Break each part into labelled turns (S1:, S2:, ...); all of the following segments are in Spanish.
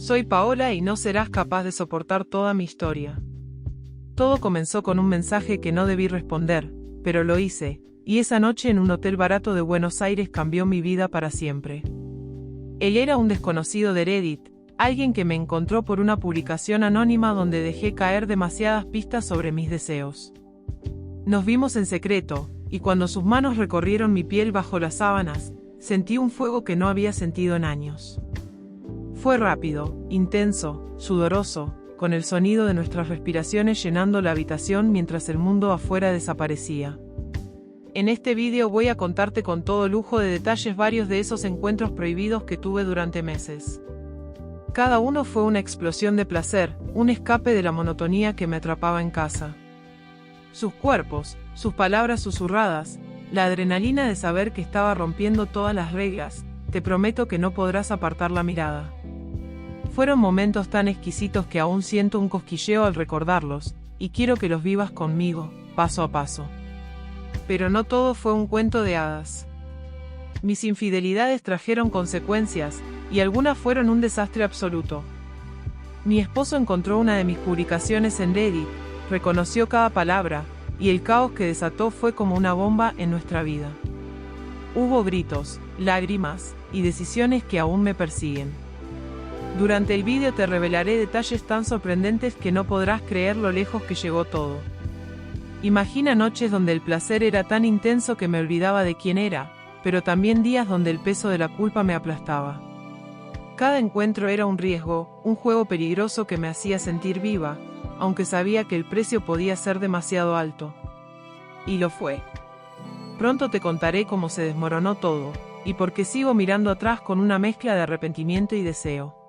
S1: Soy Paola y no serás capaz de soportar toda mi historia. Todo comenzó con un mensaje que no debí responder, pero lo hice, y esa noche en un hotel barato de Buenos Aires cambió mi vida para siempre. Él era un desconocido de Reddit, alguien que me encontró por una publicación anónima donde dejé caer demasiadas pistas sobre mis deseos. Nos vimos en secreto, y cuando sus manos recorrieron mi piel bajo las sábanas, sentí un fuego que no había sentido en años. Fue rápido, intenso, sudoroso, con el sonido de nuestras respiraciones llenando la habitación mientras el mundo afuera desaparecía. En este vídeo voy a contarte con todo lujo de detalles varios de esos encuentros prohibidos que tuve durante meses. Cada uno fue una explosión de placer, un escape de la monotonía que me atrapaba en casa. Sus cuerpos, sus palabras susurradas, la adrenalina de saber que estaba rompiendo todas las reglas, te prometo que no podrás apartar la mirada. Fueron momentos tan exquisitos que aún siento un cosquilleo al recordarlos, y quiero que los vivas conmigo, paso a paso. Pero no todo fue un cuento de hadas. Mis infidelidades trajeron consecuencias, y algunas fueron un desastre absoluto. Mi esposo encontró una de mis publicaciones en Reddit, reconoció cada palabra, y el caos que desató fue como una bomba en nuestra vida. Hubo gritos, lágrimas, y decisiones que aún me persiguen. Durante el vídeo te revelaré detalles tan sorprendentes que no podrás creer lo lejos que llegó todo. Imagina noches donde el placer era tan intenso que me olvidaba de quién era, pero también días donde el peso de la culpa me aplastaba. Cada encuentro era un riesgo, un juego peligroso que me hacía sentir viva, aunque sabía que el precio podía ser demasiado alto. Y lo fue. Pronto te contaré cómo se desmoronó todo, y por qué sigo mirando atrás con una mezcla de arrepentimiento y deseo.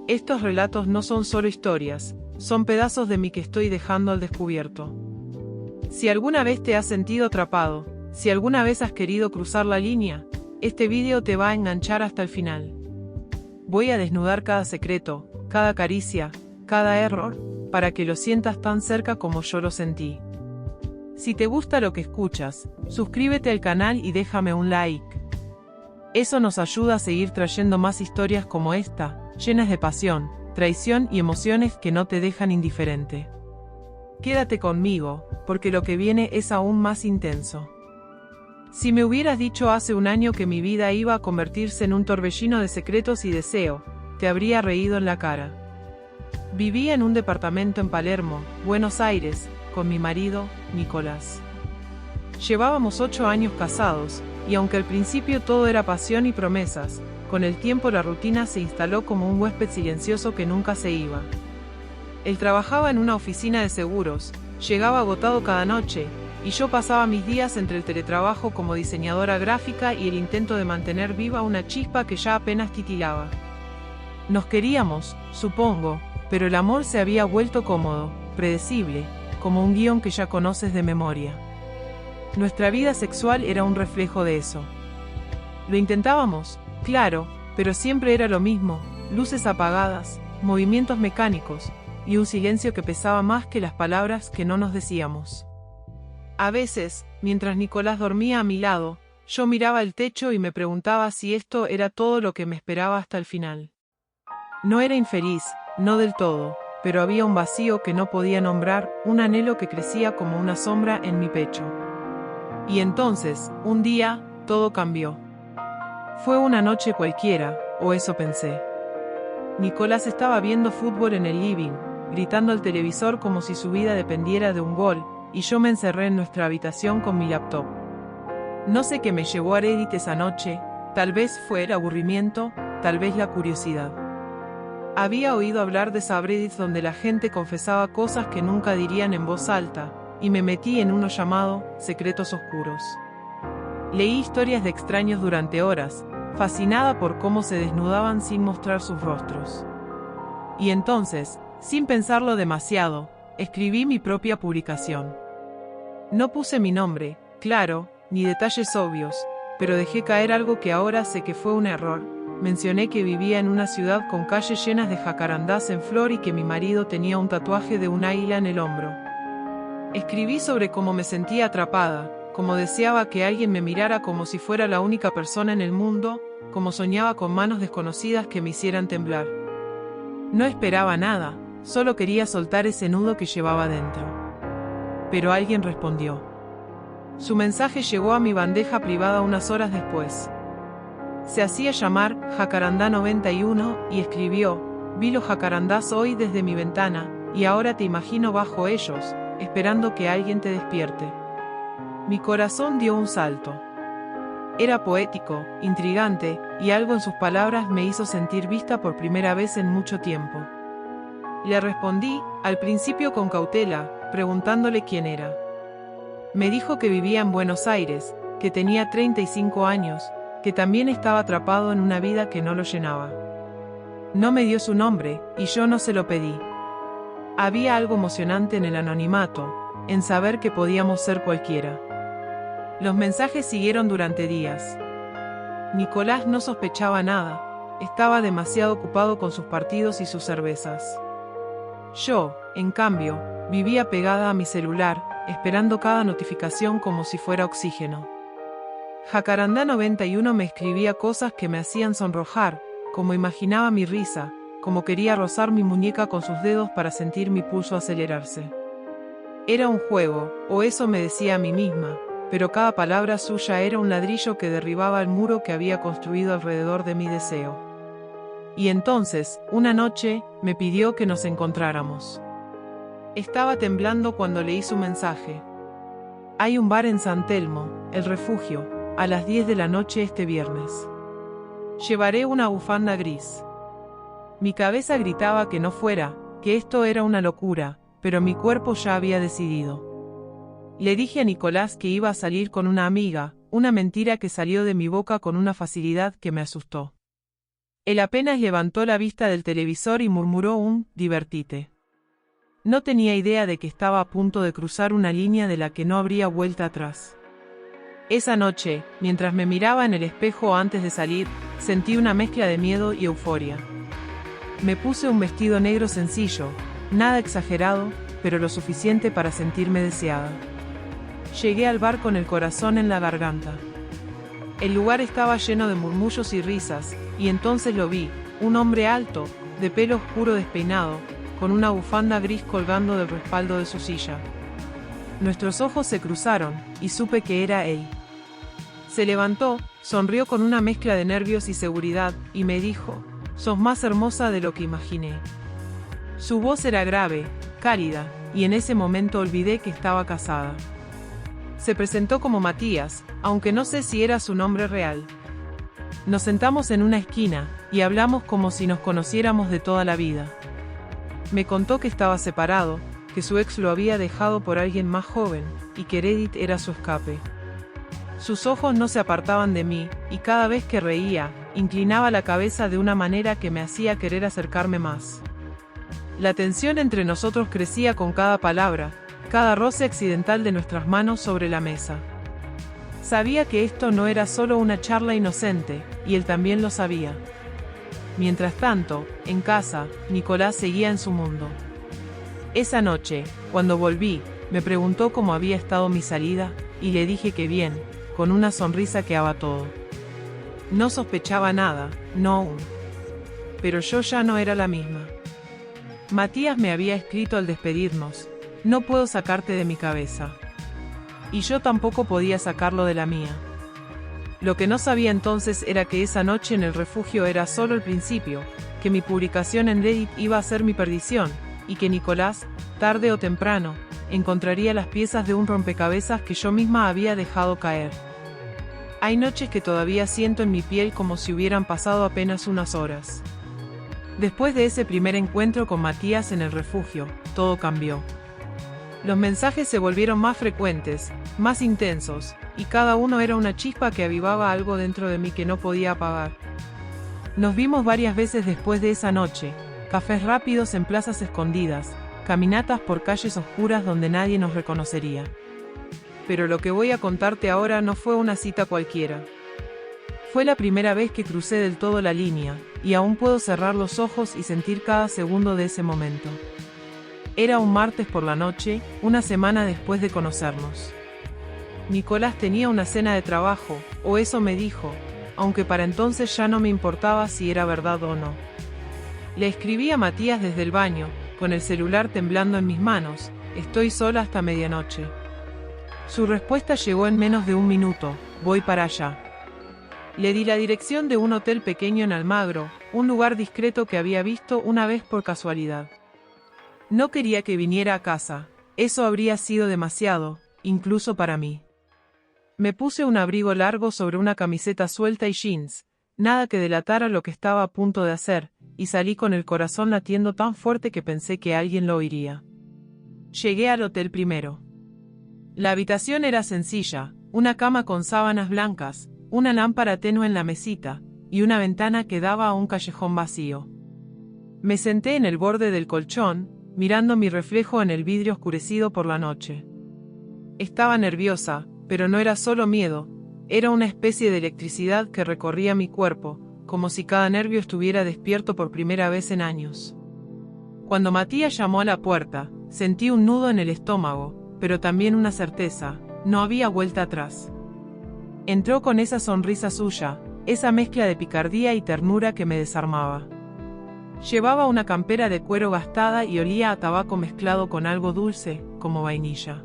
S1: Estos relatos no son solo historias, son pedazos de mí que estoy dejando al descubierto. Si alguna vez te has sentido atrapado, si alguna vez has querido cruzar la línea, este vídeo te va a enganchar hasta el final. Voy a desnudar cada secreto, cada caricia, cada error, para que lo sientas tan cerca como yo lo sentí. Si te gusta lo que escuchas, suscríbete al canal y déjame un like. Eso nos ayuda a seguir trayendo más historias como esta, llenas de pasión, traición y emociones que no te dejan indiferente. Quédate conmigo, porque lo que viene es aún más intenso. Si me hubieras dicho hace un año que mi vida iba a convertirse en un torbellino de secretos y deseo, te habría reído en la cara. Vivía en un departamento en Palermo, Buenos Aires, con mi marido, Nicolás. Llevábamos 8 años casados, y aunque al principio todo era pasión y promesas, con el tiempo la rutina se instaló como un huésped silencioso que nunca se iba. Él trabajaba en una oficina de seguros, llegaba agotado cada noche, y yo pasaba mis días entre el teletrabajo como diseñadora gráfica y el intento de mantener viva una chispa que ya apenas titilaba. Nos queríamos, supongo, pero el amor se había vuelto cómodo, predecible, como un guión que ya conoces de memoria. Nuestra vida sexual era un reflejo de eso. Lo intentábamos, claro, pero siempre era lo mismo, luces apagadas, movimientos mecánicos, y un silencio que pesaba más que las palabras que no nos decíamos. A veces, mientras Nicolás dormía a mi lado, yo miraba el techo y me preguntaba si esto era todo lo que me esperaba hasta el final. No era infeliz, no del todo, pero había un vacío que no podía nombrar, un anhelo que crecía como una sombra en mi pecho. Y entonces, un día, todo cambió. Fue una noche cualquiera, o eso pensé. Nicolás estaba viendo fútbol en el living, gritando al televisor como si su vida dependiera de un gol, y yo me encerré en nuestra habitación con mi laptop. No sé qué me llevó a Reddit esa noche, tal vez fue el aburrimiento, tal vez la curiosidad. Había oído hablar de subreddits donde la gente confesaba cosas que nunca dirían en voz alta, y me metí en uno llamado Secretos Oscuros. Leí historias de extraños durante horas, fascinada por cómo se desnudaban sin mostrar sus rostros. Y entonces, sin pensarlo demasiado, escribí mi propia publicación. No puse mi nombre, claro, ni detalles obvios, pero dejé caer algo que ahora sé que fue un error. Mencioné que vivía en una ciudad con calles llenas de jacarandás en flor y que mi marido tenía un tatuaje de un águila en el hombro. Escribí sobre cómo me sentía atrapada, cómo deseaba que alguien me mirara como si fuera la única persona en el mundo, cómo soñaba con manos desconocidas que me hicieran temblar. No esperaba nada, solo quería soltar ese nudo que llevaba dentro. Pero alguien respondió. Su mensaje llegó a mi bandeja privada unas horas después. Se hacía llamar Jacarandá 91 y escribió: vi los jacarandás hoy desde mi ventana, y ahora te imagino bajo ellos, esperando que alguien te despierte. Mi corazón dio un salto. Era poético, intrigante, y algo en sus palabras me hizo sentir vista por primera vez en mucho tiempo. Le respondí, al principio con cautela, preguntándole quién era. Me dijo que vivía en Buenos Aires, que tenía 35 años, que también estaba atrapado en una vida que no lo llenaba. No me dio su nombre, y yo no se lo pedí. Había algo emocionante en el anonimato, en saber que podíamos ser cualquiera. Los mensajes siguieron durante días. Nicolás no sospechaba nada, estaba demasiado ocupado con sus partidos y sus cervezas. Yo, en cambio, vivía pegada a mi celular, esperando cada notificación como si fuera oxígeno. Jacarandá 91 me escribía cosas que me hacían sonrojar, como imaginaba mi risa, como quería rozar mi muñeca con sus dedos para sentir mi pulso acelerarse. Era un juego, o eso me decía a mí misma, pero cada palabra suya era un ladrillo que derribaba el muro que había construido alrededor de mi deseo. Y entonces, una noche, me pidió que nos encontráramos. Estaba temblando cuando leí su mensaje. Hay un bar en San Telmo, El Refugio, a las 10 de la noche este viernes. Llevaré una bufanda gris. Mi cabeza gritaba que no fuera, que esto era una locura, pero mi cuerpo ya había decidido. Le dije a Nicolás que iba a salir con una amiga, una mentira que salió de mi boca con una facilidad que me asustó. Él apenas levantó la vista del televisor y murmuró un «divertite». No tenía idea de que estaba a punto de cruzar una línea de la que no habría vuelta atrás. Esa noche, mientras me miraba en el espejo antes de salir, sentí una mezcla de miedo y euforia. Me puse un vestido negro sencillo, nada exagerado, pero lo suficiente para sentirme deseada. Llegué al bar con el corazón en la garganta. El lugar estaba lleno de murmullos y risas, y entonces lo vi, un hombre alto, de pelo oscuro despeinado, con una bufanda gris colgando del respaldo de su silla. Nuestros ojos se cruzaron, y supe que era él. Se levantó, sonrió con una mezcla de nervios y seguridad, y me dijo: «Sos más hermosa de lo que imaginé». Su voz era grave, cálida, y en ese momento olvidé que estaba casada. Se presentó como Matías, aunque no sé si era su nombre real. Nos sentamos en una esquina, y hablamos como si nos conociéramos de toda la vida. Me contó que estaba separado, que su ex lo había dejado por alguien más joven, y que Edith era su escape. Sus ojos no se apartaban de mí, y cada vez que reía, inclinaba la cabeza de una manera que me hacía querer acercarme más. La tensión entre nosotros crecía con cada palabra, cada roce accidental de nuestras manos sobre la mesa. Sabía que esto no era solo una charla inocente, y él también lo sabía. Mientras tanto, en casa, Nicolás seguía en su mundo. Esa noche, cuando volví, me preguntó cómo había estado mi salida, y le dije que bien, con una sonrisa que daba todo. No sospechaba nada, no aún. Pero yo ya no era la misma. Matías me había escrito al despedirnos: «No puedo sacarte de mi cabeza». Y yo tampoco podía sacarlo de la mía. Lo que no sabía entonces era que esa noche en el refugio era solo el principio, que mi publicación en Reddit iba a ser mi perdición, y que Nicolás, tarde o temprano, encontraría las piezas de un rompecabezas que yo misma había dejado caer. Hay noches que todavía siento en mi piel como si hubieran pasado apenas unas horas. Después de ese primer encuentro con Matías en el refugio, todo cambió. Los mensajes se volvieron más frecuentes, más intensos, y cada uno era una chispa que avivaba algo dentro de mí que no podía apagar. Nos vimos varias veces después de esa noche, cafés rápidos en plazas escondidas, caminatas por calles oscuras donde nadie nos reconocería. Pero lo que voy a contarte ahora no fue una cita cualquiera. Fue la primera vez que crucé del todo la línea, y aún puedo cerrar los ojos y sentir cada segundo de ese momento. Era un martes por la noche, una semana después de conocernos. Nicolás tenía una cena de trabajo, o eso me dijo, aunque para entonces ya no me importaba si era verdad o no. Le escribí a Matías desde el baño, con el celular temblando en mis manos: estoy sola hasta medianoche. Su respuesta llegó en menos de un minuto: voy para allá. Le di la dirección de un hotel pequeño en Almagro, un lugar discreto que había visto una vez por casualidad. No quería que viniera a casa, eso habría sido demasiado, incluso para mí. Me puse un abrigo largo sobre una camiseta suelta y jeans, nada que delatara lo que estaba a punto de hacer, y salí con el corazón latiendo tan fuerte que pensé que alguien lo oiría. Llegué al hotel primero. La habitación era sencilla, una cama con sábanas blancas, una lámpara tenue en la mesita, y una ventana que daba a un callejón vacío. Me senté en el borde del colchón, mirando mi reflejo en el vidrio oscurecido por la noche. Estaba nerviosa, pero no era solo miedo, era una especie de electricidad que recorría mi cuerpo, como si cada nervio estuviera despierto por primera vez en años. Cuando Matías llamó a la puerta, sentí un nudo en el estómago, pero también una certeza: no había vuelta atrás. Entró con esa sonrisa suya, esa mezcla de picardía y ternura que me desarmaba. Llevaba una campera de cuero gastada y olía a tabaco mezclado con algo dulce, como vainilla.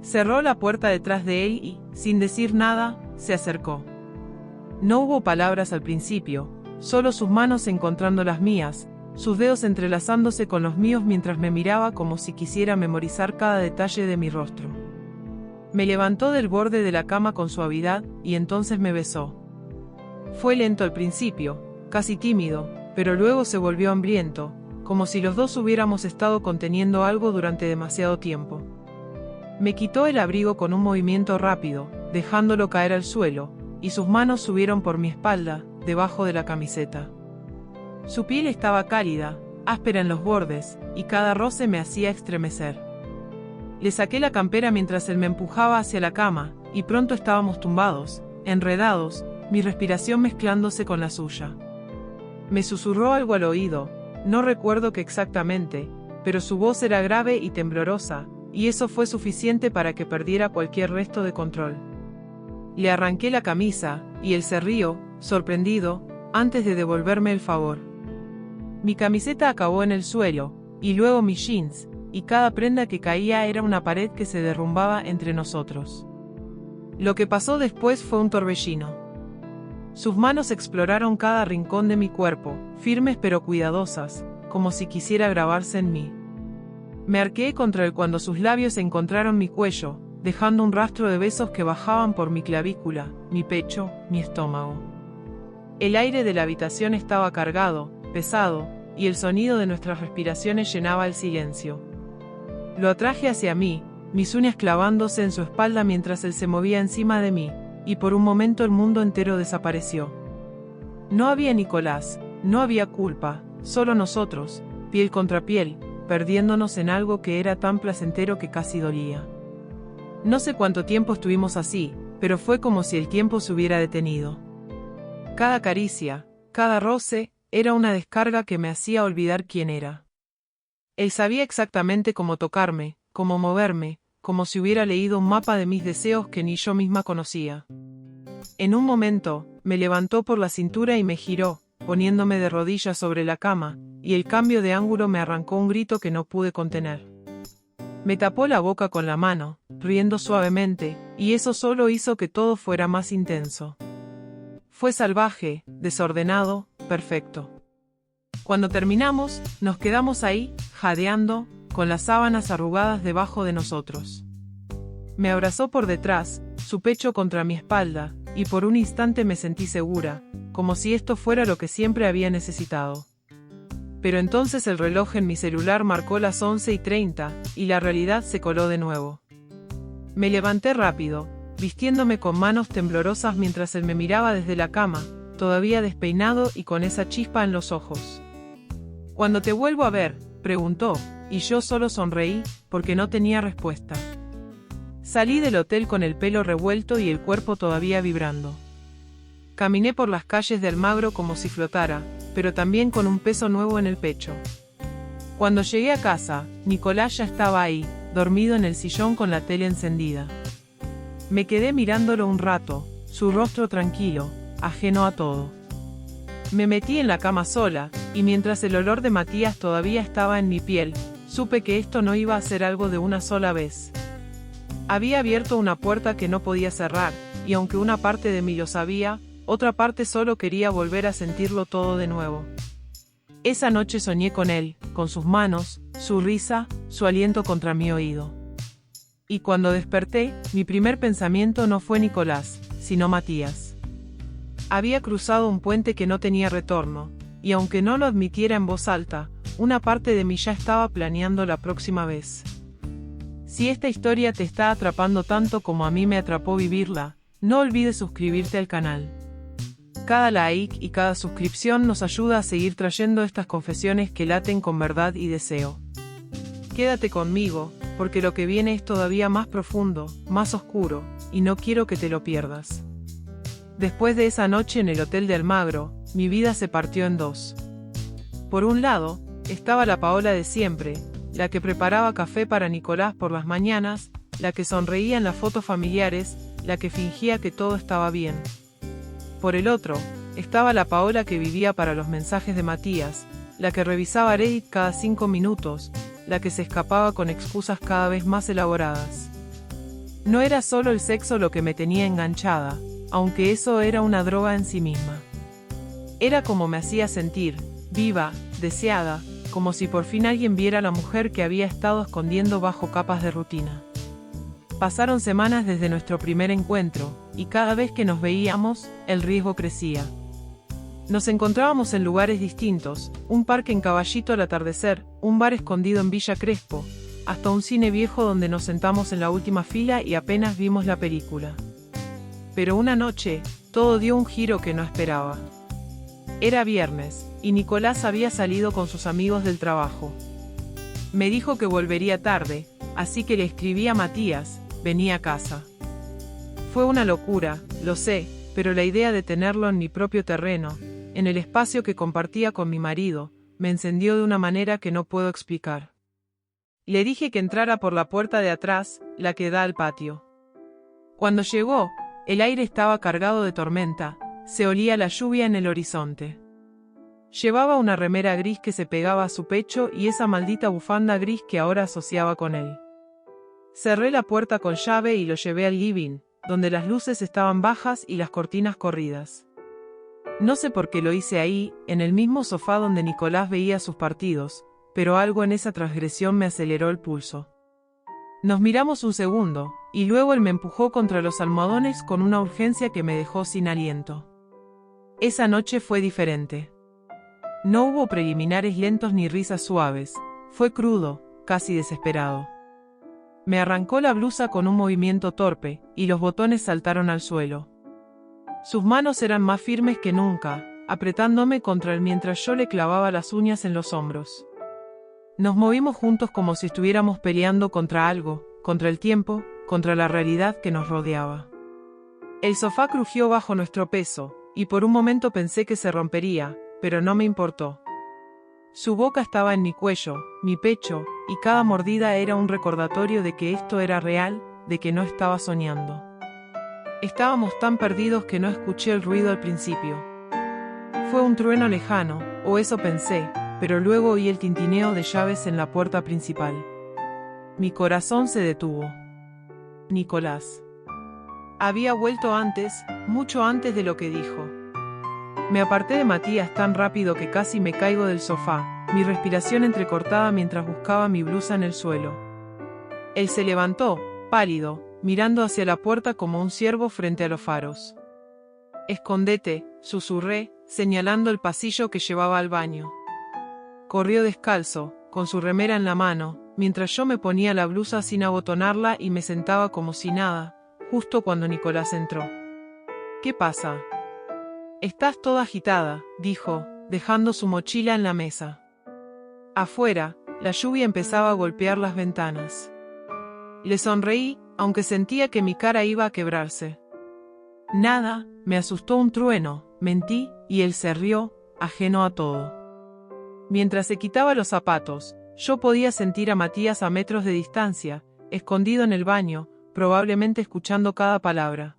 S1: Cerró la puerta detrás de él y, sin decir nada, se acercó. No hubo palabras al principio, solo sus manos encontrando las mías, sus dedos entrelazándose con los míos mientras me miraba como si quisiera memorizar cada detalle de mi rostro. Me levantó del borde de la cama con suavidad, y entonces me besó. Fue lento al principio, casi tímido, pero luego se volvió hambriento, como si los dos hubiéramos estado conteniendo algo durante demasiado tiempo. Me quitó el abrigo con un movimiento rápido, dejándolo caer al suelo, y sus manos subieron por mi espalda, debajo de la camiseta. Su piel estaba cálida, áspera en los bordes, y cada roce me hacía estremecer. Le saqué la campera mientras él me empujaba hacia la cama, y pronto estábamos tumbados, enredados, mi respiración mezclándose con la suya. Me susurró algo al oído, no recuerdo qué exactamente, pero su voz era grave y temblorosa, y eso fue suficiente para que perdiera cualquier resto de control. Le arranqué la camisa, y él se rió, sorprendido, antes de devolverme el favor. Mi camiseta acabó en el suelo, y luego mis jeans, y cada prenda que caía era una pared que se derrumbaba entre nosotros. Lo que pasó después fue un torbellino. Sus manos exploraron cada rincón de mi cuerpo, firmes pero cuidadosas, como si quisiera grabarse en mí. Me arqueé contra él cuando sus labios encontraron mi cuello, dejando un rastro de besos que bajaban por mi clavícula, mi pecho, mi estómago. El aire de la habitación estaba cargado, pesado, y el sonido de nuestras respiraciones llenaba el silencio. Lo atraje hacia mí, mis uñas clavándose en su espalda mientras él se movía encima de mí, y por un momento el mundo entero desapareció. No había Nicolás, no había culpa, solo nosotros, piel contra piel, perdiéndonos en algo que era tan placentero que casi dolía. No sé cuánto tiempo estuvimos así, pero fue como si el tiempo se hubiera detenido. Cada caricia, cada roce, era una descarga que me hacía olvidar quién era. Él sabía exactamente cómo tocarme, cómo moverme, como si hubiera leído un mapa de mis deseos que ni yo misma conocía. En un momento, me levantó por la cintura y me giró, poniéndome de rodillas sobre la cama, y el cambio de ángulo me arrancó un grito que no pude contener. Me tapó la boca con la mano, riendo suavemente, y eso solo hizo que todo fuera más intenso. Fue salvaje, desordenado, perfecto. Cuando terminamos, nos quedamos ahí, jadeando, con las sábanas arrugadas debajo de nosotros. Me abrazó por detrás, su pecho contra mi espalda, y por un instante me sentí segura, como si esto fuera lo que siempre había necesitado. Pero entonces el reloj en mi celular marcó las 11:30, y la realidad se coló de nuevo. Me levanté rápido, vistiéndome con manos temblorosas mientras él me miraba desde la cama, todavía despeinado y con esa chispa en los ojos. «¿Cuándo te vuelvo a ver?», preguntó, y yo solo sonreí, porque no tenía respuesta. Salí del hotel con el pelo revuelto y el cuerpo todavía vibrando. Caminé por las calles de Almagro como si flotara, pero también con un peso nuevo en el pecho. Cuando llegué a casa, Nicolás ya estaba ahí, dormido en el sillón con la tele encendida. Me quedé mirándolo un rato, su rostro tranquilo, ajeno a todo. Me metí en la cama sola, y mientras el olor de Matías todavía estaba en mi piel, supe que esto no iba a ser algo de una sola vez. Había abierto una puerta que no podía cerrar, y aunque una parte de mí lo sabía, otra parte solo quería volver a sentirlo todo de nuevo. Esa noche soñé con él, con sus manos, su risa, su aliento contra mi oído. Y cuando desperté, mi primer pensamiento no fue Nicolás, sino Matías. Había cruzado un puente que no tenía retorno, y aunque no lo admitiera en voz alta, una parte de mí ya estaba planeando la próxima vez. Si esta historia te está atrapando tanto como a mí me atrapó vivirla, no olvides suscribirte al canal. Cada like y cada suscripción nos ayuda a seguir trayendo estas confesiones que laten con verdad y deseo. Quédate conmigo, porque lo que viene es todavía más profundo, más oscuro, y no quiero que te lo pierdas. Después de esa noche en el hotel de Almagro, mi vida se partió en dos. Por un lado, estaba la Paola de siempre, la que preparaba café para Nicolás por las mañanas, la que sonreía en las fotos familiares, la que fingía que todo estaba bien. Por el otro, estaba la Paola que vivía para los mensajes de Matías, la que revisaba Reddit cada 5 minutos, la que se escapaba con excusas cada vez más elaboradas. No era solo el sexo lo que me tenía enganchada, aunque eso era una droga en sí misma. Era como me hacía sentir, viva, deseada, como si por fin alguien viera a la mujer que había estado escondiendo bajo capas de rutina. Pasaron semanas desde nuestro primer encuentro, y cada vez que nos veíamos, el riesgo crecía. Nos encontrábamos en lugares distintos, un parque en Caballito al atardecer, un bar escondido en Villa Crespo, hasta un cine viejo donde nos sentamos en la última fila y apenas vimos la película. Pero una noche, todo dio un giro que no esperaba. Era viernes, y Nicolás había salido con sus amigos del trabajo. Me dijo que volvería tarde, así que le escribí a Matías, venía a casa. Fue una locura, lo sé, pero la idea de tenerlo en mi propio terreno, en el espacio que compartía con mi marido, me encendió de una manera que no puedo explicar. Le dije que entrara por la puerta de atrás, la que da al patio. Cuando llegó, el aire estaba cargado de tormenta, se olía la lluvia en el horizonte. Llevaba una remera gris que se pegaba a su pecho y esa maldita bufanda gris que ahora asociaba con él. Cerré la puerta con llave y lo llevé al living, donde las luces estaban bajas y las cortinas corridas. No sé por qué lo hice ahí, en el mismo sofá donde Nicolás veía sus partidos, pero algo en esa transgresión me aceleró el pulso. Nos miramos un segundo, y luego él me empujó contra los almohadones con una urgencia que me dejó sin aliento. Esa noche fue diferente. No hubo preliminares lentos ni risas suaves, fue crudo, casi desesperado. Me arrancó la blusa con un movimiento torpe, y los botones saltaron al suelo. Sus manos eran más firmes que nunca, apretándome contra él mientras yo le clavaba las uñas en los hombros. Nos movimos juntos como si estuviéramos peleando contra algo, contra el tiempo, contra la realidad que nos rodeaba. El sofá crujió bajo nuestro peso, y por un momento pensé que se rompería, pero no me importó. Su boca estaba en mi cuello, mi pecho, y cada mordida era un recordatorio de que esto era real, de que no estaba soñando. Estábamos tan perdidos que no escuché el ruido al principio. Fue un trueno lejano, o eso pensé, pero luego oí el tintineo de llaves en la puerta principal. Mi corazón se detuvo. Nicolás. Había vuelto antes, mucho antes de lo que dijo. Me aparté de Matías tan rápido que casi me caigo del sofá, mi respiración entrecortada mientras buscaba mi blusa en el suelo. Él se levantó, pálido, mirando hacia la puerta como un ciervo frente a los faros. «Escóndete», susurré, señalando el pasillo que llevaba al baño. Corrió descalzo, con su remera en la mano, mientras yo me ponía la blusa sin abotonarla y me sentaba como si nada, justo cuando Nicolás entró. «¿Qué pasa?» «Estás toda agitada», dijo, dejando su mochila en la mesa. Afuera, la lluvia empezaba a golpear las ventanas. Le sonreí, aunque sentía que mi cara iba a quebrarse. «Nada, me asustó un trueno», mentí, y él se rió, ajeno a todo. Mientras se quitaba los zapatos, yo podía sentir a Matías a metros de distancia, escondido en el baño, probablemente escuchando cada palabra.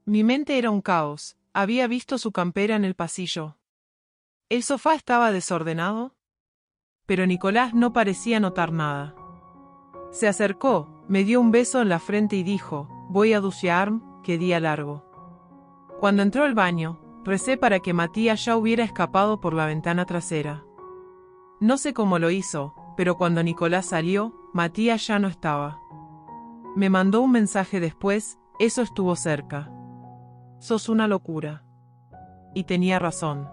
S1: Mi mente era un caos, había visto su campera en el pasillo. ¿El sofá estaba desordenado? Pero Nicolás no parecía notar nada. Se acercó, me dio un beso en la frente y dijo, voy a ducharme, qué día largo. Cuando entró al baño, recé para que Matías ya hubiera escapado por la ventana trasera. No sé cómo lo hizo, pero cuando Nicolás salió, Matías ya no estaba. Me mandó un mensaje después, eso estuvo cerca. Sos una locura. Y tenía razón.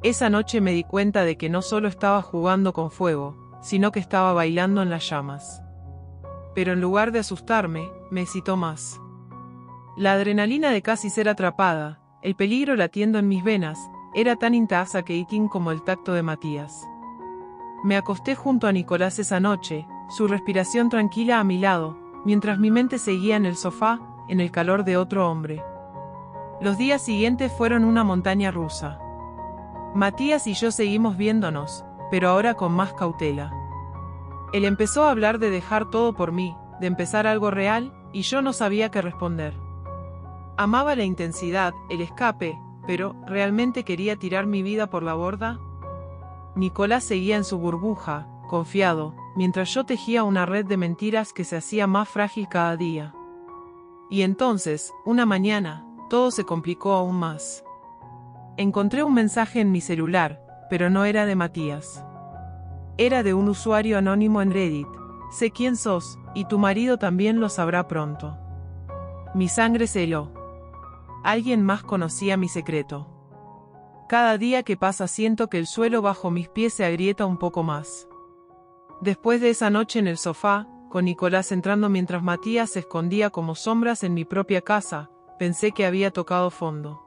S1: Esa noche me di cuenta de que no solo estaba jugando con fuego, sino que estaba bailando en las llamas. Pero en lugar de asustarme, me excitó más. La adrenalina de casi ser atrapada, el peligro latiendo en mis venas, era tan intoxicating como el tacto de Matías. Me acosté junto a Nicolás esa noche, su respiración tranquila a mi lado, mientras mi mente seguía en el sofá, en el calor de otro hombre. Los días siguientes fueron una montaña rusa. Matías y yo seguimos viéndonos, pero ahora con más cautela. Él empezó a hablar de dejar todo por mí, de empezar algo real, y yo no sabía qué responder. Amaba la intensidad, el escape, pero ¿realmente quería tirar mi vida por la borda? Nicolás seguía en su burbuja, confiado, mientras yo tejía una red de mentiras que se hacía más frágil cada día. Y entonces, una mañana, todo se complicó aún más. Encontré un mensaje en mi celular, pero no era de Matías. Era de un usuario anónimo en Reddit. Sé quién sos, y tu marido también lo sabrá pronto. Mi sangre se heló. Alguien más conocía mi secreto. Cada día que pasa siento que el suelo bajo mis pies se agrieta un poco más. Después de esa noche en el sofá, con Nicolás entrando mientras Matías se escondía como sombras en mi propia casa, pensé que había tocado fondo.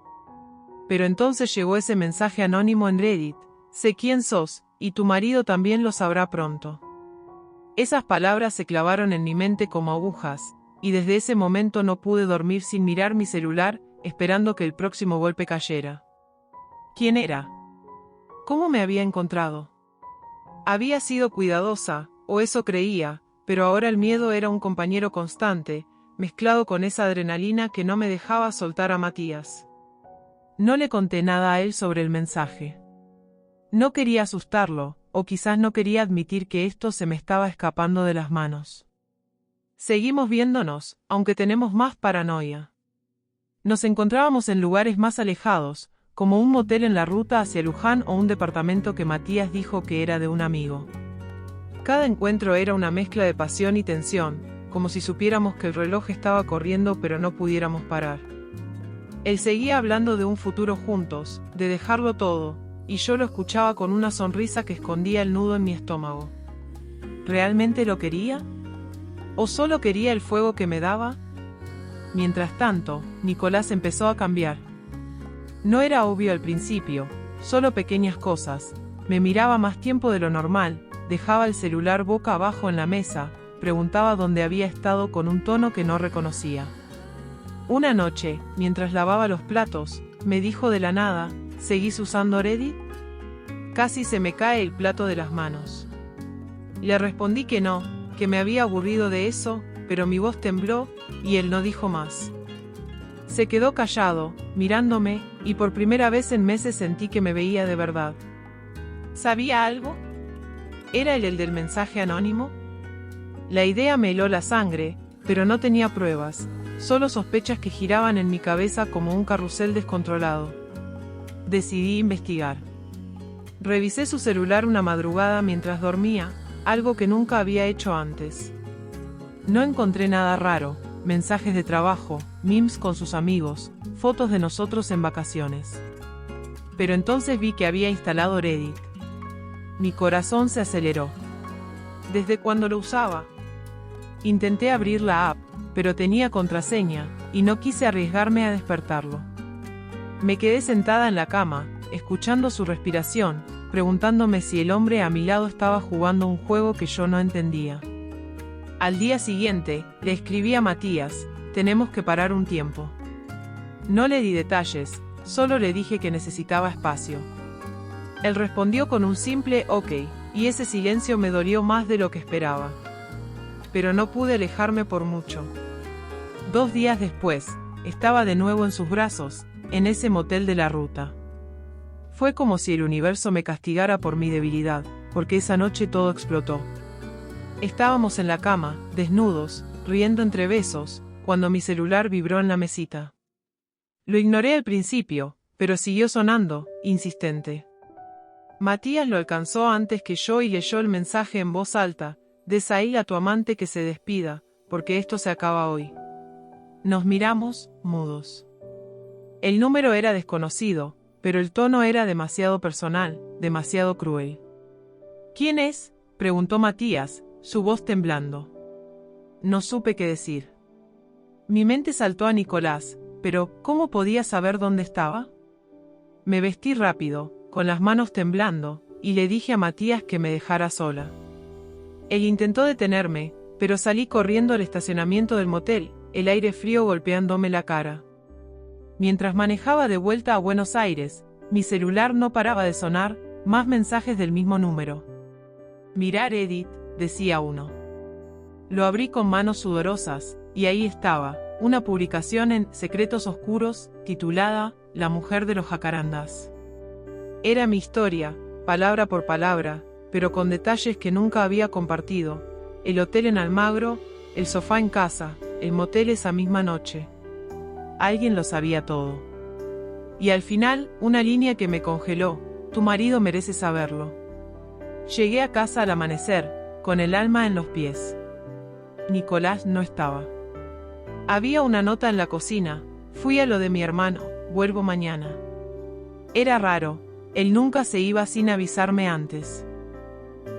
S1: Pero entonces llegó ese mensaje anónimo en Reddit, sé quién sos, y tu marido también lo sabrá pronto. Esas palabras se clavaron en mi mente como agujas, y desde ese momento no pude dormir sin mirar mi celular, esperando que el próximo golpe cayera. ¿Quién era? ¿Cómo me había encontrado? Había sido cuidadosa, o eso creía, pero ahora el miedo era un compañero constante, mezclado con esa adrenalina que no me dejaba soltar a Matías. No le conté nada a él sobre el mensaje. No quería asustarlo, o quizás no quería admitir que esto se me estaba escapando de las manos. Seguimos viéndonos, aunque tenemos más paranoia. Nos encontrábamos en lugares más alejados, como un motel en la ruta hacia Luján o un departamento que Matías dijo que era de un amigo. Cada encuentro era una mezcla de pasión y tensión, como si supiéramos que el reloj estaba corriendo pero no pudiéramos parar. Él seguía hablando de un futuro juntos, de dejarlo todo, y yo lo escuchaba con una sonrisa que escondía el nudo en mi estómago. ¿Realmente lo quería? ¿O solo quería el fuego que me daba? Mientras tanto, Nicolás empezó a cambiar. No era obvio al principio, solo pequeñas cosas. Me miraba más tiempo de lo normal, dejaba el celular boca abajo en la mesa, preguntaba dónde había estado con un tono que no reconocía. Una noche, mientras lavaba los platos, me dijo de la nada, ¿seguís usando Reddit? Casi se me cae el plato de las manos. Le respondí que no, que me había aburrido de eso, pero mi voz tembló, y él no dijo más. Se quedó callado, mirándome, y por primera vez en meses sentí que me veía de verdad. ¿Sabía algo? ¿Era él el del mensaje anónimo? La idea me heló la sangre, pero no tenía pruebas, solo sospechas que giraban en mi cabeza como un carrusel descontrolado. Decidí investigar. Revisé su celular una madrugada mientras dormía, algo que nunca había hecho antes. No encontré nada raro, mensajes de trabajo, memes con sus amigos, fotos de nosotros en vacaciones. Pero entonces vi que había instalado Reddit. Mi corazón se aceleró. ¿Desde cuándo lo usaba? Intenté abrir la app, pero tenía contraseña, y no quise arriesgarme a despertarlo. Me quedé sentada en la cama, escuchando su respiración, preguntándome si el hombre a mi lado estaba jugando un juego que yo no entendía. Al día siguiente, le escribí a Matías, tenemos que parar un tiempo. No le di detalles, solo le dije que necesitaba espacio. Él respondió con un simple ok, y ese silencio me dolió más de lo que esperaba. Pero no pude alejarme por mucho. 2 días después, estaba de nuevo en sus brazos, en ese motel de la ruta. Fue como si el universo me castigara por mi debilidad, porque esa noche todo explotó. Estábamos en la cama, desnudos, riendo entre besos, cuando mi celular vibró en la mesita. Lo ignoré al principio, pero siguió sonando, insistente. Matías lo alcanzó antes que yo y leyó el mensaje en voz alta: «Desaí a tu amante que se despida, porque esto se acaba hoy». Nos miramos, mudos. El número era desconocido, pero el tono era demasiado personal, demasiado cruel. «¿Quién es?», preguntó Matías, su voz temblando. No supe qué decir. Mi mente saltó a Nicolás, pero ¿cómo podía saber dónde estaba? Me vestí rápido, con las manos temblando, y le dije a Matías que me dejara sola. Él intentó detenerme, pero salí corriendo al estacionamiento del motel, el aire frío golpeándome la cara. Mientras manejaba de vuelta a Buenos Aires, mi celular no paraba de sonar, más mensajes del mismo número. «Mirar, Edith», decía uno. Lo abrí con manos sudorosas, y ahí estaba, una publicación en Secretos Oscuros, titulada «La mujer de los jacarandas». Era mi historia, palabra por palabra, pero con detalles que nunca había compartido: el hotel en Almagro, el sofá en casa, el motel esa misma noche. Alguien lo sabía todo. Y al final, una línea que me congeló: «Tu marido merece saberlo». Llegué a casa al amanecer, con el alma en los pies. Nicolás no estaba. Había una nota en la cocina: «Fui a lo de mi hermano, vuelvo mañana». Era raro, él nunca se iba sin avisarme antes.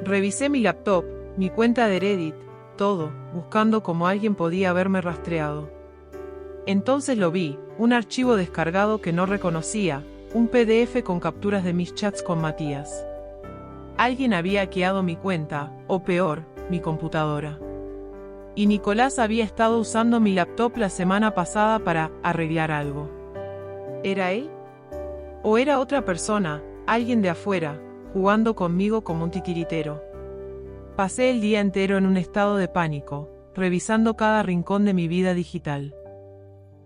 S1: Revisé mi laptop, mi cuenta de Reddit, todo, buscando cómo alguien podía haberme rastreado. Entonces lo vi, un archivo descargado que no reconocía, un PDF con capturas de mis chats con Matías. Alguien había hackeado mi cuenta, o peor, mi computadora. Y Nicolás había estado usando mi laptop la semana pasada para arreglar algo. ¿Era él? ¿O era otra persona, alguien de afuera, jugando conmigo como un titiritero? Pasé el día entero en un estado de pánico, revisando cada rincón de mi vida digital.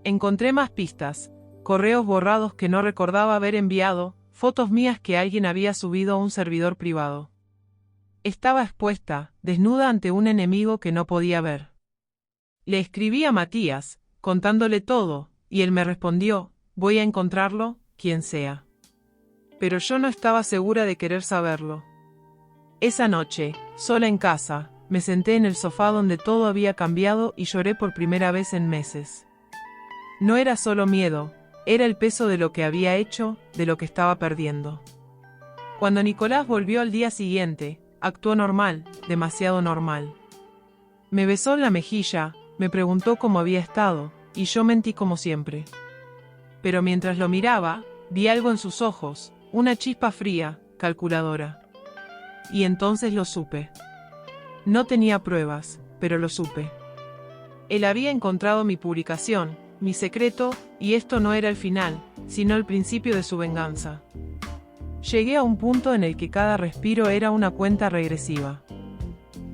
S1: Encontré más pistas, correos borrados que no recordaba haber enviado, fotos mías que alguien había subido a un servidor privado. Estaba expuesta, desnuda ante un enemigo que no podía ver. Le escribí a Matías, contándole todo, y él me respondió: «Voy a encontrarlo, quien sea». Pero yo no estaba segura de querer saberlo. Esa noche, sola en casa, me senté en el sofá donde todo había cambiado y lloré por primera vez en meses. No era solo miedo, era el peso de lo que había hecho, de lo que estaba perdiendo. Cuando Nicolás volvió al día siguiente, actuó normal, demasiado normal. Me besó en la mejilla, me preguntó cómo había estado, y yo mentí como siempre. Pero mientras lo miraba, vi algo en sus ojos, una chispa fría, calculadora. Y entonces lo supe. No tenía pruebas, pero lo supe. Él había encontrado mi publicación, mi secreto, y esto no era el final, sino el principio de su venganza. Llegué a un punto en el que cada respiro era una cuenta regresiva.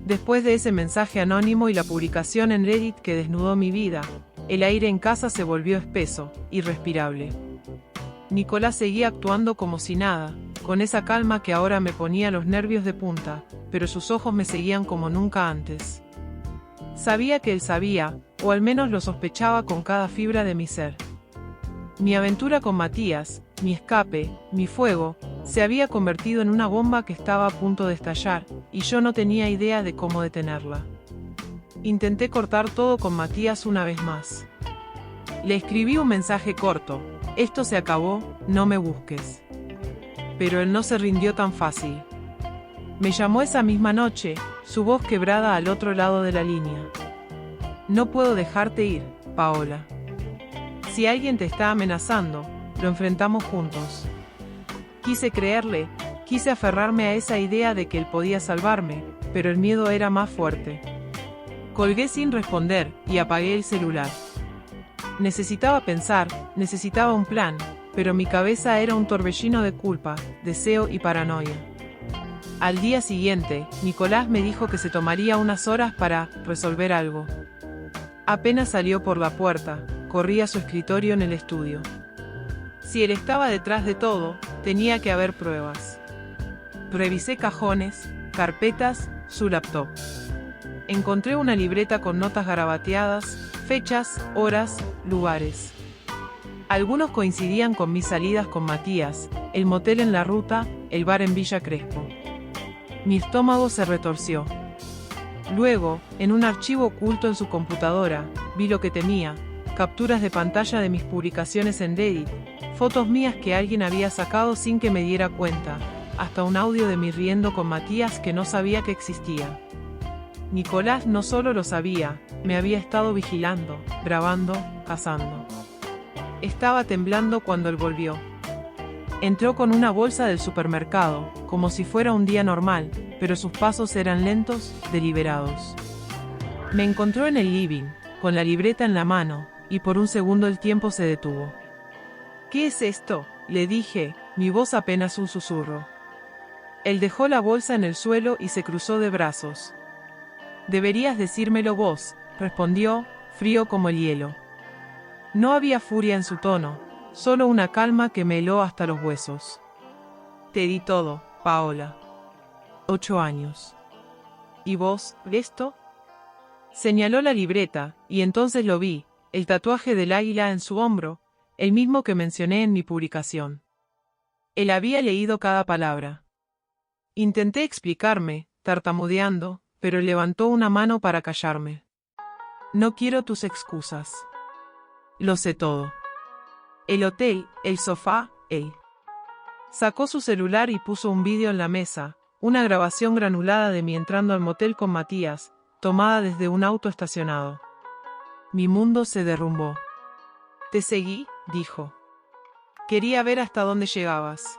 S1: Después de ese mensaje anónimo y la publicación en Reddit que desnudó mi vida, el aire en casa se volvió espeso, irrespirable. Nicolás seguía actuando como si nada, con esa calma que ahora me ponía los nervios de punta, pero sus ojos me seguían como nunca antes. Sabía que él sabía, o al menos lo sospechaba con cada fibra de mi ser. Mi aventura con Matías, mi escape, mi fuego, se había convertido en una bomba que estaba a punto de estallar, y yo no tenía idea de cómo detenerla. Intenté cortar todo con Matías una vez más. Le escribí un mensaje corto: «Esto se acabó, no me busques». Pero él no se rindió tan fácil. Me llamó esa misma noche, su voz quebrada al otro lado de la línea. «No puedo dejarte ir, Paola. Si alguien te está amenazando, lo enfrentamos juntos». Quise creerle, quise aferrarme a esa idea de que él podía salvarme, pero el miedo era más fuerte. Colgué sin responder, y apagué el celular. Necesitaba pensar, necesitaba un plan, pero mi cabeza era un torbellino de culpa, deseo y paranoia. Al día siguiente, Nicolás me dijo que se tomaría unas horas para resolver algo. Apenas salió por la puerta, corrí a su escritorio en el estudio. Si él estaba detrás de todo, Tenía que haber pruebas. Revisé cajones, carpetas, su laptop. Encontré una libreta con notas garabateadas, fechas, horas, lugares. Algunos coincidían con mis salidas con Matías, el motel en la ruta, el bar en Villa Crespo. Mi estómago se retorció. Luego, en un archivo oculto en su computadora, vi lo que temía: capturas de pantalla de mis publicaciones en Reddit, fotos mías que alguien había sacado sin que me diera cuenta, hasta un audio de mí riendo con Matías que no sabía que existía. Nicolás no solo lo sabía, me había estado vigilando, grabando, cazando. Estaba temblando cuando él volvió. Entró con una bolsa del supermercado, como si fuera un día normal, pero sus pasos eran lentos, deliberados. Me encontró en el living, con la libreta en la mano, y por un segundo el tiempo se detuvo. ¿Qué es esto?, le dije, mi voz apenas un susurro. Él dejó la bolsa en el suelo y se cruzó de brazos. «Deberías decírmelo vos», respondió, frío como el hielo. No había furia en su tono, solo una calma que me heló hasta los huesos. «Te di todo, Paola. 8 años. ¿Y vos, esto?». Señaló la libreta, y entonces lo vi, el tatuaje del águila en su hombro, el mismo que mencioné en mi publicación. Él había leído cada palabra. Intenté explicarme, tartamudeando, pero él levantó una mano para callarme. «No quiero tus excusas. Lo sé todo. El hotel, el sofá, él». Sacó su celular y puso un vídeo en la mesa, una grabación granulada de mí entrando al motel con Matías, tomada desde un auto estacionado. Mi mundo se derrumbó. «Te seguí», dijo. «Quería ver hasta dónde llegabas».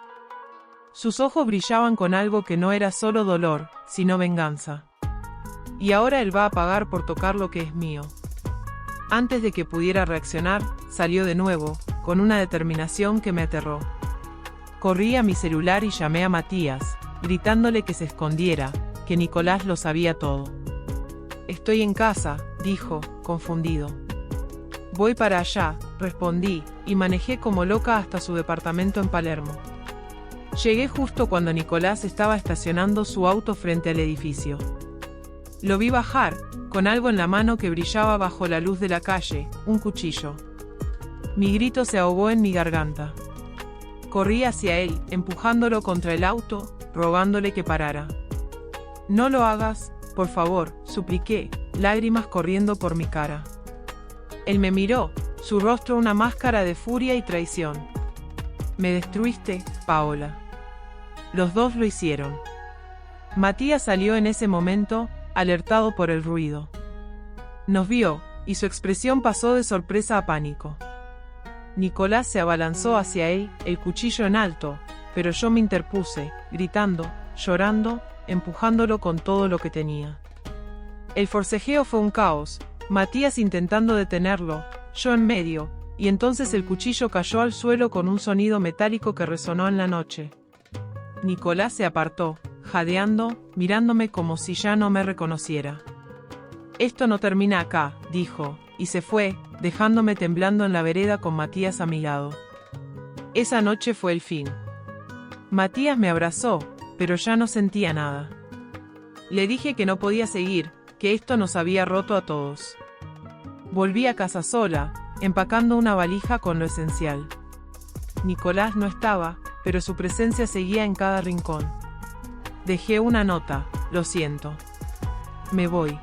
S1: Sus ojos brillaban con algo que no era solo dolor, sino venganza. «Y ahora él va a pagar por tocar lo que es mío». Antes de que pudiera reaccionar, salió de nuevo, con una determinación que me aterró. Corrí a mi celular y llamé a Matías, gritándole que se escondiera, que Nicolás lo sabía todo. «Estoy en casa», dijo, confundido. «Voy para allá», respondí, y manejé como loca hasta su departamento en Palermo. Llegué justo cuando Nicolás estaba estacionando su auto frente al edificio. Lo vi bajar, con algo en la mano que brillaba bajo la luz de la calle, un cuchillo. Mi grito se ahogó en mi garganta. Corrí hacia él, empujándolo contra el auto, rogándole que parara. «No lo hagas, por favor», supliqué, lágrimas corriendo por mi cara. Él me miró, su rostro una máscara de furia y traición. «Me destruiste, Paola». Los dos lo hicieron. Matías salió en ese momento, alertado por el ruido. Nos vio, y su expresión pasó de sorpresa a pánico. Nicolás se abalanzó hacia él, el cuchillo en alto, pero yo me interpuse, gritando, llorando, empujándolo con todo lo que tenía. El forcejeo fue un caos, Matías intentando detenerlo, yo en medio, y entonces el cuchillo cayó al suelo con un sonido metálico que resonó en la noche. Nicolás se apartó, jadeando, mirándome como si ya no me reconociera. «Esto no termina acá», dijo, y se fue, dejándome temblando en la vereda con Matías a mi lado. Esa noche fue el fin. Matías me abrazó, pero ya no sentía nada. Le dije que no podía seguir, que esto nos había roto a todos. Volví a casa sola, empacando una valija con lo esencial. Nicolás no estaba, pero su presencia seguía en cada rincón. Dejé una nota: «Lo siento. Me voy».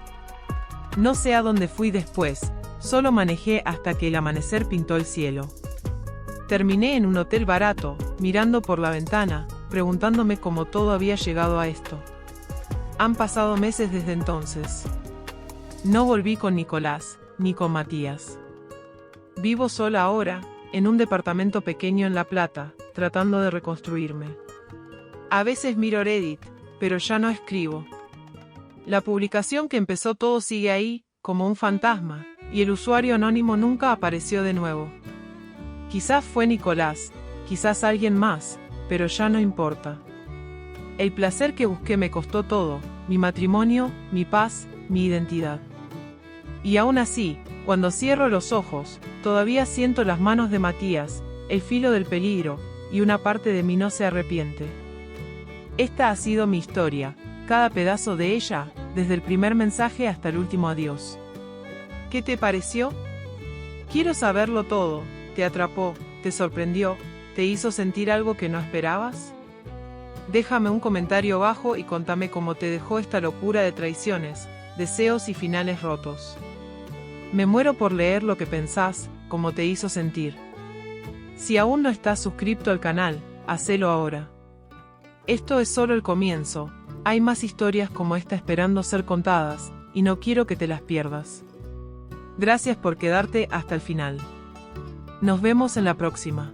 S1: No sé a dónde fui después, solo manejé hasta que el amanecer pintó el cielo. Terminé en un hotel barato, mirando por la ventana, preguntándome cómo todo había llegado a esto. Han pasado meses desde entonces. No volví con Nicolás, ni con Matías. Vivo sola ahora, en un departamento pequeño en La Plata, tratando de reconstruirme. A veces miro Reddit, pero ya no escribo. La publicación que empezó todo sigue ahí, como un fantasma, y el usuario anónimo nunca apareció de nuevo. Quizás fue Nicolás, quizás alguien más, pero ya no importa. El placer que busqué me costó todo, mi matrimonio, mi paz, mi identidad. Y aún así, cuando cierro los ojos, todavía siento las manos de Matías, el filo del peligro, y una parte de mí no se arrepiente. Esta ha sido mi historia, cada pedazo de ella, desde el primer mensaje hasta el último adiós. ¿Qué te pareció? Quiero saberlo todo. ¿Te atrapó? ¿Te sorprendió? ¿Te hizo sentir algo que no esperabas? Déjame un comentario abajo y contame cómo te dejó esta locura de traiciones, deseos y finales rotos. Me muero por leer lo que pensás, cómo te hizo sentir. Si aún no estás suscrito al canal, hacelo ahora. Esto es solo el comienzo, hay más historias como esta esperando ser contadas, y no quiero que te las pierdas. Gracias por quedarte hasta el final. Nos vemos en la próxima.